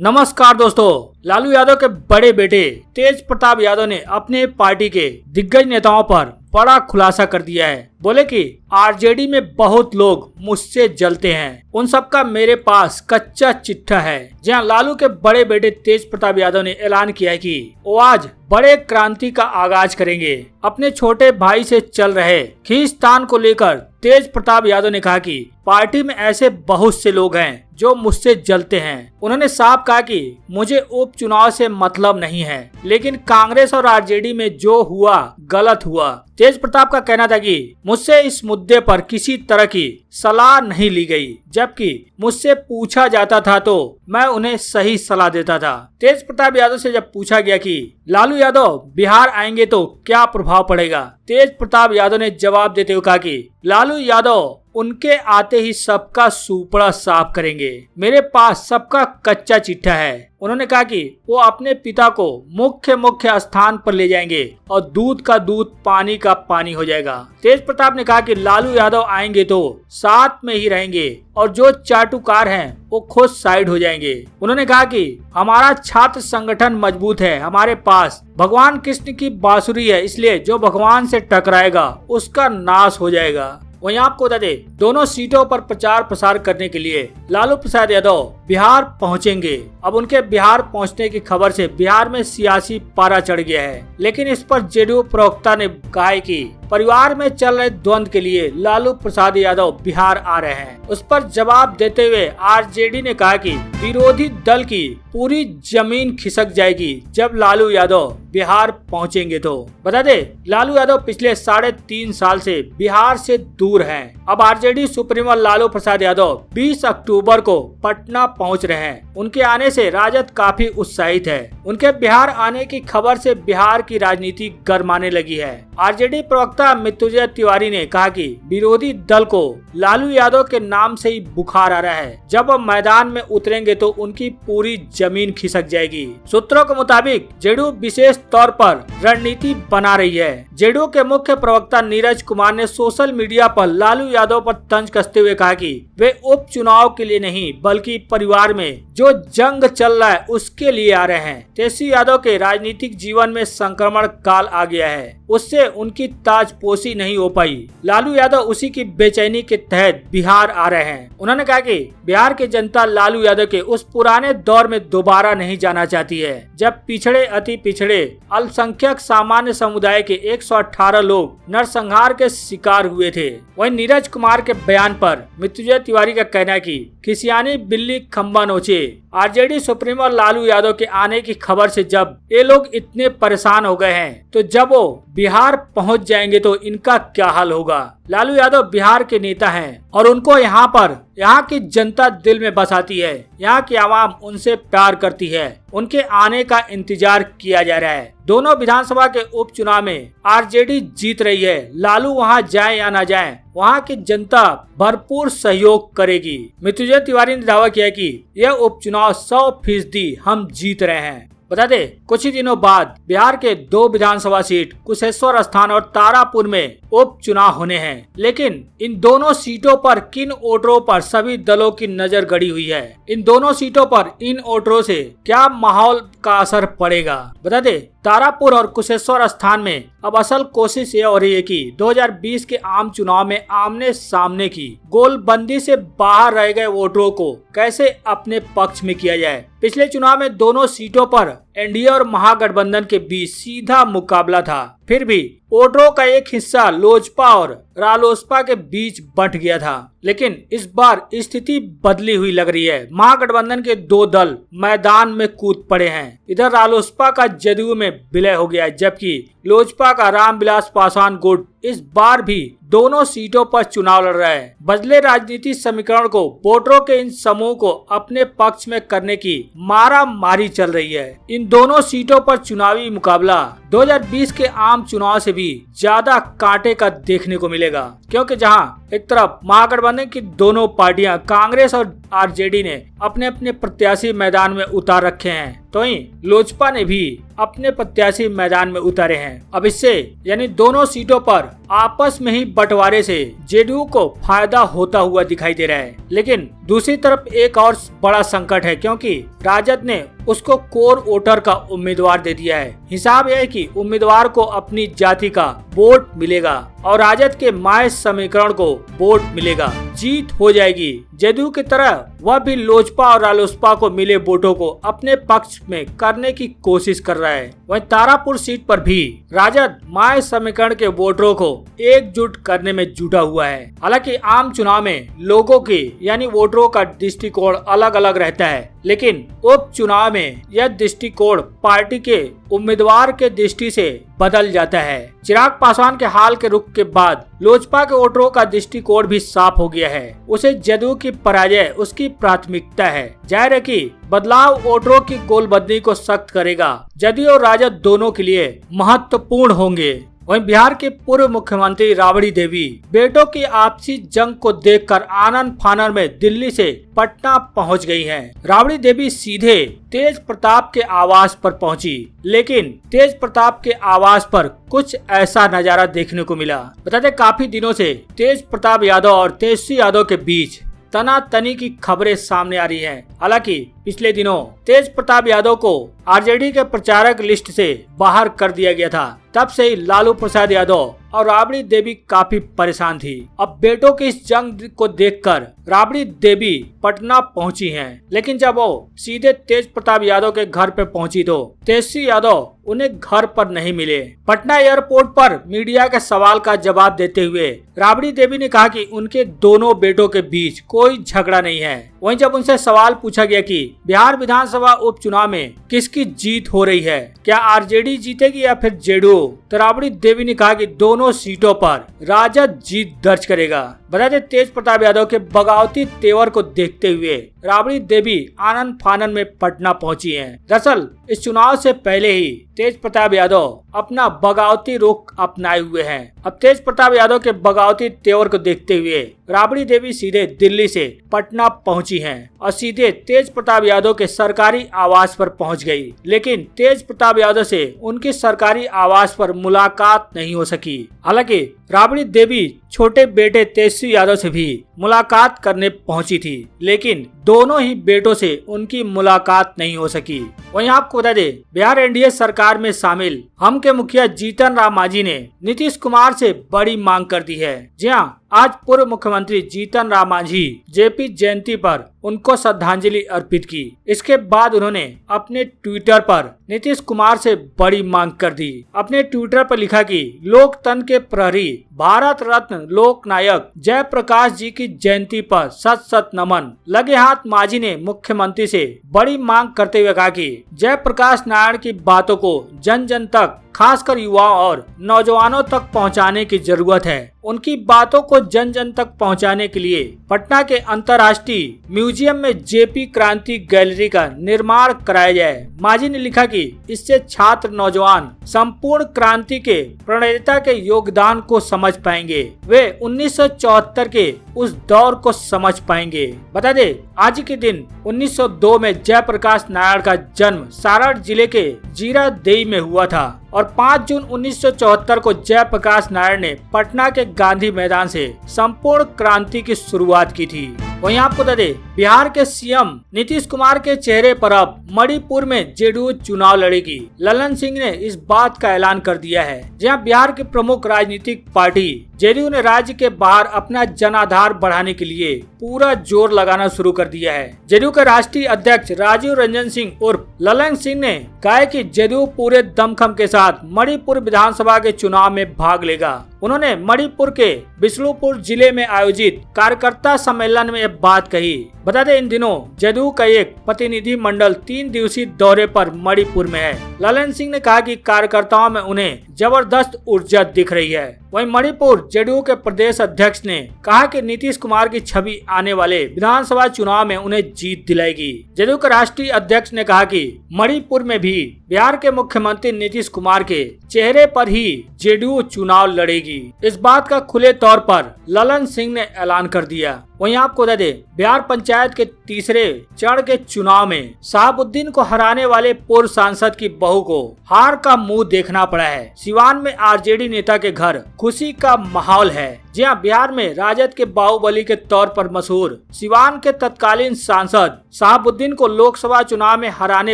नमस्कार दोस्तों, लालू यादव के बड़े बेटे तेज प्रताप यादव ने अपने पार्टी के दिग्गज नेताओं पर बड़ा खुलासा कर दिया है। बोले कि आरजेडी में बहुत लोग मुझसे जलते हैं, उन सब का मेरे पास कच्चा चिट्ठा है। जहां लालू के बड़े बेटे तेज प्रताप यादव ने ऐलान किया है कि वो आज बड़े क्रांति का आगाज करेंगे। अपने छोटे भाई से चल रहे खींचतान को लेकर तेज प्रताप यादव ने कहा कि पार्टी में ऐसे बहुत से लोग हैं जो मुझसे जलते हैं। उन्होंने साफ कहा कि मुझे उपचुनाव से मतलब नहीं है, लेकिन कांग्रेस और आरजेडी में जो हुआ गलत हुआ। तेज प्रताप का कहना था कि मुझसे इस मुद्दे पर किसी तरह की सलाह नहीं ली गई, जबकि मुझसे पूछा जाता था तो मैं उन्हें सही सलाह देता था। तेज प्रताप यादव से जब पूछा गया कि लालू यादव बिहार आएंगे तो क्या प्रभाव पड़ेगा, तेज प्रताप यादव ने जवाब देते हुए कहा कि लालू यादव उनके आते ही सबका सुपड़ा साफ करेंगे। मेरे पास सबका कच्चा चिट्ठा है। उन्होंने कहा कि वो अपने पिता को मुख्य स्थान पर ले जाएंगे और दूध का दूध पानी का पानी हो जाएगा। तेज प्रताप ने कहा कि लालू यादव आएंगे तो साथ में ही रहेंगे और जो चाटुकार हैं वो खुद साइड हो जाएंगे। उन्होंने कहा कि हमारा छात्र संगठन मजबूत है, हमारे पास भगवान कृष्ण की बांसुरी है, इसलिए जो भगवान से टकराएगा उसका नाश हो जाएगा। वहीं आपको बता दें, दोनों सीटों पर प्रचार प्रसार करने के लिए लालू प्रसाद यादव बिहार पहुंचेंगे। अब उनके बिहार पहुंचने की खबर से बिहार में सियासी पारा चढ़ गया है, लेकिन इस पर जेडीयू प्रवक्ता ने कहा है कि परिवार में चल रहे द्वंद्व के लिए लालू प्रसाद यादव बिहार आ रहे हैं। उस पर जवाब देते हुए आरजेडी ने कहा कि विरोधी दल की पूरी जमीन खिसक जाएगी जब लालू यादव बिहार पहुंचेंगे। तो बता दे, लालू यादव पिछले 3.5 साल से बिहार से दूर हैं। अब आरजेडी सुप्रीमो लालू प्रसाद यादव 20 अक्टूबर को पटना पहुंच रहे हैं। उनके आने से राजद काफी उत्साहित है। उनके बिहार आने की खबर से बिहार की राजनीति गरमाने लगी है। आरजेडी प्रवक्ता मृत्युंजय तिवारी ने कहा कि विरोधी दल को लालू यादव के नाम से ही बुखार आ रहा है। जब वो मैदान में उतरेंगे तो उनकी पूरी जमीन खिसक जाएगी। सूत्रों के मुताबिक जेडीयू विशेष तौर पर रणनीति बना रही है। जेडीयू के मुख्य प्रवक्ता नीरज कुमार ने सोशल मीडिया पर लालू यादव पर तंज कसते हुए कहा कि वे उपचुनाव के लिए नहीं बल्कि परिवार में जो जंग चल रहा है उसके लिए आ रहे हैं। तेजस्वी यादव के राजनीतिक जीवन में संक्रमण काल आ गया है, उससे उनकी ताजपोशी नहीं हो पाई। लालू यादव उसी की बेचैनी के तहत बिहार आ रहे हैं। उन्होंने कहा कि बिहार की जनता लालू यादव के उस पुराने दौर में दोबारा नहीं जाना चाहती है, जब पिछड़े अति पिछड़े अल्पसंख्यक सामान्य समुदाय के 118 लोग नरसंहार के शिकार हुए थे। वहीं नीरज कुमार के बयान पर मृत्युंजय तिवारी का कहना है कि खिसियानी बिल्ली खंबा नोचे। आरजेडी सुप्रीमो लालू यादव के आने की खबर से जब ये लोग इतने परेशान हो गए हैं, तो जब वो बिहार पहुंच जाएंगे तो इनका क्या हाल होगा। लालू यादव बिहार के नेता हैं और उनको यहाँ की जनता दिल में बसाती है। यहाँ की आवाम उनसे प्यार करती है। उनके आने का इंतजार किया जा रहा है। दोनों विधानसभा के उपचुनाव में आरजेडी जीत रही है। लालू वहाँ जाए या ना जाए, वहाँ की जनता भरपूर सहयोग करेगी। मृत्युंजय तिवारी ने दावा किया कि यह उपचुनाव 100% हम जीत रहे हैं। बता दे, कुछ ही दिनों बाद बिहार के 2 विधानसभा सीट कुशेश्वर स्थान और तारापुर में उपचुनाव होने हैं, लेकिन इन दोनों सीटों पर किन वोटरों पर सभी दलों की नजर गड़ी हुई है। इन दोनों सीटों पर इन वोटरों से क्या माहौल का असर पड़ेगा। बता दे, तारापुर और कुशेश्वर स्थान में अब असल कोशिश ये हो रही है कि 2020 के आम चुनाव में आमने सामने की गोलबंदी से बाहर रह गए वोटरों को कैसे अपने पक्ष में किया जाए। पिछले चुनाव में दोनों सीटों पर एनडीए और महागठबंधन के बीच सीधा मुकाबला था, फिर भी वोटरों का एक हिस्सा लोजपा और रालोसपा के बीच बंट गया था। लेकिन इस बार स्थिति बदली हुई लग रही है। महागठबंधन के 2 दल मैदान में कूद पड़े हैं। इधर रालोसपा का जदयू में विलय हो गया है, जबकि लोजपा का रामविलास पासवान गुट इस बार भी दोनों सीटों पर चुनाव लड़ रहा है। बदले राजनीति समीकरण को वोटरों के इन समूह को अपने पक्ष में करने की मारा मारी चल रही है। इन दोनों सीटों पर चुनावी मुकाबला 2020 के आम चुनाव से भी ज्यादा कांटे का देखने को मिलेगा, क्योंकि जहां एक तरफ महागठबंधन की दोनों पार्टियां कांग्रेस और आरजेडी ने अपने अपने प्रत्याशी मैदान में उतार रखे हैं, तो वहीं लोजपा ने भी अपने प्रत्याशी मैदान में उतारे हैं। अब इससे यानी दोनों सीटों पर आपस में ही बंटवारे से जेडीयू को फायदा होता हुआ दिखाई दे रहा है। लेकिन दूसरी तरफ एक और बड़ा संकट है, क्योंकि राजद ने उसको कोर वोटर का उम्मीदवार दे दिया है। हिसाब यह है कि उम्मीदवार को अपनी जाति का वोट मिलेगा और राजद के माय समीकरण को वोट मिलेगा, जीत हो जाएगी। जेडीयू की तरह वह भी लोजपा और रालोसपा को मिले वोटों को अपने पक्ष में करने की कोशिश कर रहा है। वहीं तारापुर सीट पर भी राजद माय समीकरण के वोटरों को एकजुट करने में जुटा हुआ है। हालांकि आम चुनाव में लोगों के यानी वोटरों का दृष्टिकोण अलग अलग रहता है, लेकिन उप चुनाव में यह दृष्टिकोण पार्टी के उम्मीदवार के दृष्टि से बदल जाता है। चिराग पासवान के हाल के रुख के बाद लोजपा के वोटरों का दृष्टिकोण भी साफ हो गया है। उसे जेडीयू की पराजय उसकी प्राथमिकता है। जाहिर है कि बदलाव वोटरों की गोलबंदी को सख्त करेगा। जेडीयू और राजद दोनों के लिए महत्वपूर्ण होंगे। वहीं बिहार के पूर्व मुख्यमंत्री राबड़ी देवी बेटों की आपसी जंग को देखकर आनन फानन में दिल्ली से पटना पहुंच गई हैं। राबड़ी देवी सीधे तेज प्रताप के आवास पर पहुंची, लेकिन तेज प्रताप के आवास पर कुछ ऐसा नजारा देखने को मिला। बता दें, काफी दिनों से तेज प्रताप यादव और तेजस्वी यादव के बीच तनातनी की खबरें सामने आ रही हैं। हालांकि पिछले दिनों तेज प्रताप यादव को आरजेडी के प्रचारक लिस्ट से बाहर कर दिया गया था। तब से ही लालू प्रसाद यादव और राबड़ी देवी काफी परेशान थी। अब बेटों की इस जंग को देखकर राबड़ी देवी पटना पहुंची हैं, लेकिन जब वो सीधे तेज प्रताप यादव के घर पे पहुंची तो तेजस्वी यादव उन्हें घर पर नहीं मिले। पटना एयरपोर्ट पर मीडिया के सवाल का जवाब देते हुए राबड़ी देवी ने कहा कि उनके दोनों बेटों के बीच कोई झगड़ा नहीं है। वहीं जब उनसे सवाल पूछा गया कि बिहार विधानसभा उपचुनाव में किसकी जीत हो रही है, क्या आरजेडी जीतेगी या फिर जेडीयू, तो राबड़ी देवी ने कहा कि दोनों सीटों पर राजद जीत दर्ज करेगा। बता दें, तेज प्रताप यादव के बगावती तेवर को देखते हुए राबड़ी देवी आनन फानन में पटना पहुंची हैं। दरअसल इस चुनाव से पहले ही तेज प्रताप यादव अपना बगावती रुख अपनाए हुए हैं। अब तेज प्रताप यादव के बगावती तेवर को देखते हुए राबड़ी देवी सीधे दिल्ली से पटना पहुंची हैं और सीधे तेज प्रताप यादव के सरकारी आवास पर पहुंच गई। लेकिन तेज प्रताप यादव से उनकी सरकारी आवास पर मुलाकात नहीं हो सकी। हालांकि राबड़ी देवी छोटे बेटे तेजस्वी यादव से भी मुलाकात करने पहुंची थी, लेकिन दोनों ही बेटों से उनकी मुलाकात नहीं हो सकी। वहीं आपको बता दें, बिहार एनडीए सरकार में शामिल हम के मुखिया जीतन राम मांझी ने नीतीश कुमार से बड़ी मांग कर दी है। जी हां, आज पूर्व मुख्यमंत्री जीतन राम मांझी जेपी जयंती पर उनको श्रद्धांजलि अर्पित की। इसके बाद उन्होंने अपने ट्विटर पर नीतीश कुमार से बड़ी मांग कर दी। अपने ट्विटर पर लिखा कि लोकतंत्र के प्रहरी भारत रत्न लोक नायक जयप्रकाश जी की जयंती पर सत सत नमन। लगे हाथ मांझी ने मुख्यमंत्री से बड़ी मांग करते हुए कहा कि जयप्रकाश नारायण की बातों को जन जन तक, खासकर युवाओं और नौजवानों तक पहुंचाने की जरूरत है। उनकी बातों को जन जन तक पहुंचाने के लिए पटना के अंतर्राष्ट्रीय म्यूजियम में जेपी क्रांति गैलरी का निर्माण कराया जाए। मांझी ने लिखा कि इससे छात्र नौजवान संपूर्ण क्रांति के प्रणेता के योगदान को समझ पाएंगे। वे 1974 के उस दौर को समझ पाएंगे। बता दे, आज के दिन 1902 में जयप्रकाश नारायण का जन्म सारण जिले के जीरादेई में हुआ था और 5 जून 1974 को जयप्रकाश नारायण ने पटना के गांधी मैदान से संपूर्ण क्रांति की शुरुआत की थी। वहीं आपको बता दें, बिहार के सीएम नीतीश कुमार के चेहरे पर अब मणिपुर में जेडीयू चुनाव लड़ेगी। ललन सिंह ने इस बात का ऐलान कर दिया है। जहां बिहार की प्रमुख राजनीतिक पार्टी जेडीयू ने राज्य के बाहर अपना जनाधार बढ़ाने के लिए पूरा जोर लगाना शुरू कर दिया है। जेडीयू के राष्ट्रीय अध्यक्ष राजीव रंजन सिंह उर्फ ललन सिंह ने कहा कि जेडीयू पूरे दमखम के साथ मणिपुर विधानसभा के चुनाव में भाग लेगा। उन्होंने मणिपुर के बिष्णुपुर जिले में आयोजित कार्यकर्ता सम्मेलन में यह बात कही। बता दें, इन दिनों जेडीयू का एक प्रतिनिधि मंडल 3 दिवसीय दौरे पर मणिपुर में है। ललन सिंह ने कहा कि कार्यकर्ताओं में उन्हें जबरदस्त ऊर्जा दिख रही है। वहीं मणिपुर जेडीयू के प्रदेश अध्यक्ष ने कहा कि नीतीश कुमार की छवि आने वाले विधानसभा चुनाव में उन्हें जीत दिलाएगी। जेडीयू के राष्ट्रीय अध्यक्ष ने कहा कि मणिपुर में भी बिहार के मुख्यमंत्री नीतीश कुमार के चेहरे पर ही जेडीयू चुनाव लड़ेगी। इस बात का खुले तौर पर ललन सिंह ने ऐलान कर दिया। वहीं आपको बता दें, बिहार पंचायत के तीसरे चरण के चुनाव में शहाबुद्दीन को हराने वाले पूर्व सांसद की बहू को हार का मुंह देखना पड़ा है। सिवान में आरजेडी नेता के घर खुशी का माहौल है। जी हाँ, बिहार में राजद के बाहुबली के तौर पर मशहूर सिवान के तत्कालीन सांसद शहाबुद्दीन को लोकसभा चुनाव में हराने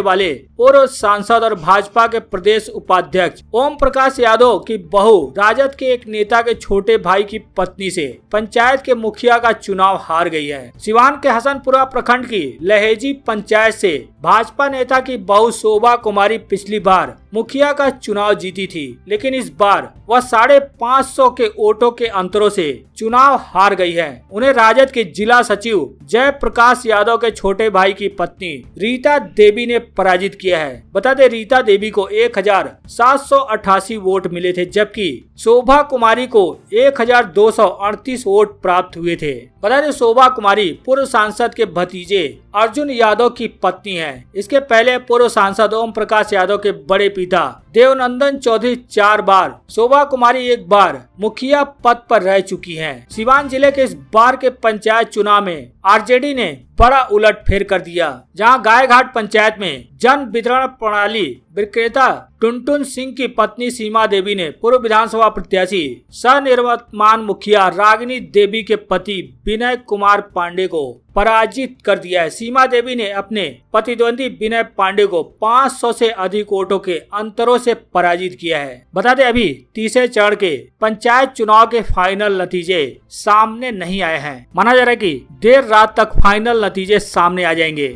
वाले पूर्व सांसद और भाजपा के प्रदेश उपाध्यक्ष ओम प्रकाश यादव की बहू राजद के एक नेता के छोटे भाई की पत्नी से पंचायत के मुखिया का चुनाव हार गई है। सिवान के हसनपुरा प्रखंड की लहेजी पंचायत से भाजपा नेता की बहू शोभा कुमारी पिछली बार मुखिया का चुनाव जीती थी, लेकिन इस बार वह 550 के वोटों के अंतरों से चुनाव हार गई है। उन्हें राजद के जिला सचिव जय प्रकाश यादव के छोटे भाई की पत्नी रीता देवी ने पराजित किया है। बता दें, रीता देवी को 1788 वोट मिले थे, जबकि शोभा कुमारी को 1238 वोट प्राप्त हुए थे। बता दें, शोभा कुमारी पूर्व सांसद के भतीजे अर्जुन यादव की पत्नी है। इसके पहले पूर्व सांसद ओम प्रकाश यादव के बड़े पिता देवनंदन चौधरी 4 बार, शोभा कुमारी 1 बार मुखिया पद पर रह चुकी हैं। सिवान जिले के इस बार के पंचायत चुनाव में आरजेडी ने बड़ा उलटफेर कर दिया, जहां गायघाट पंचायत में जन वितरण प्रणाली विक्रेता टुनटुन सिंह की पत्नी सीमा देवी ने पूर्व विधानसभा प्रत्याशी सह निर्वर्तमान मुखिया रागिनी देवी के पति विनय कुमार पांडे को पराजित कर दिया है। सीमा देवी ने अपने प्रतिद्वंदी विनय पांडे को 500 से अधिक वोटों के अंतरों से पराजित किया है। बता दें, अभी तीसरे चरण के पंचायत चुनाव के फाइनल नतीजे सामने नहीं आए हैं। माना जा रहा है कि देर रात तक फाइनल नतीजे सामने आ जाएंगे।